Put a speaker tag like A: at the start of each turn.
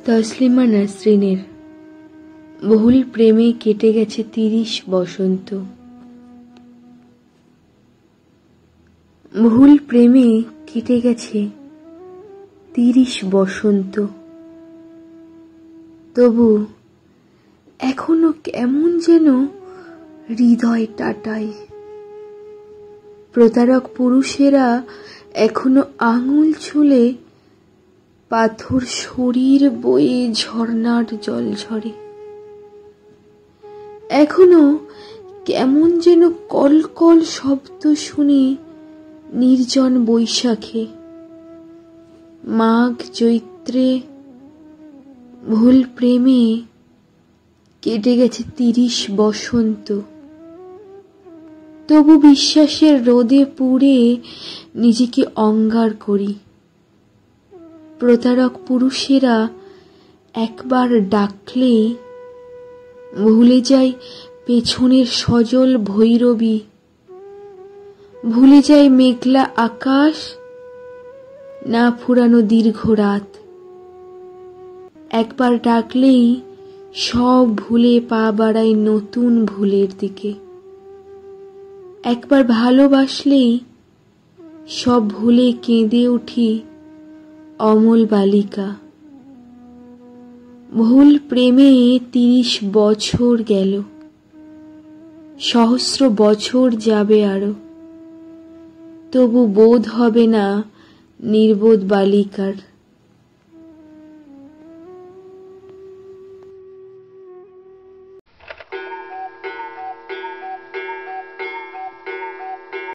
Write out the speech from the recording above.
A: তসলিমা নাসরিনের বহুল প্রেমে কেটে গেছে ৩০ বসন্ত। বহুল প্রেমে কেটে গেছে ৩০ বসন্ত, তবু এখনো কেমন যেন হৃদয় টাটায়। প্রতারক পুরুষেরা এখনো আঙুল ছুলে পাথর শরীর বয়ে ঝর্ণার জল ঝরে। এখনো কেমন যেন কলকল শব্দ শুনি নির্জন বৈশাখে, মাঘ চৈত্রে। ভুল প্রেমে কেটে গেছে ৩০ বসন্ত, তবু বিশ্বাসের রোদে পুড়ে নিজেকে অঙ্গার করি। প্রতারক পুরুষেরা একবার ডাকলেই ভুলে যায় পেছনের সজল ভৈরবী, ভুলে যায় মেঘলা আকাশ, না ফুরানো দীর্ঘ রাত। একবার ডাকলেই সব ভুলে পা বাড়ায় নতুন ভুলের দিকে। একবার ভালোবাসলেই সব ভুলে কেঁদে উঠি অমল বালিকা। ভুল প্রেমে ৩০ বছর গেল, সহস্র বছর যাবে আরো, তবু বোধ হবে না নির্বোধ বালিকার।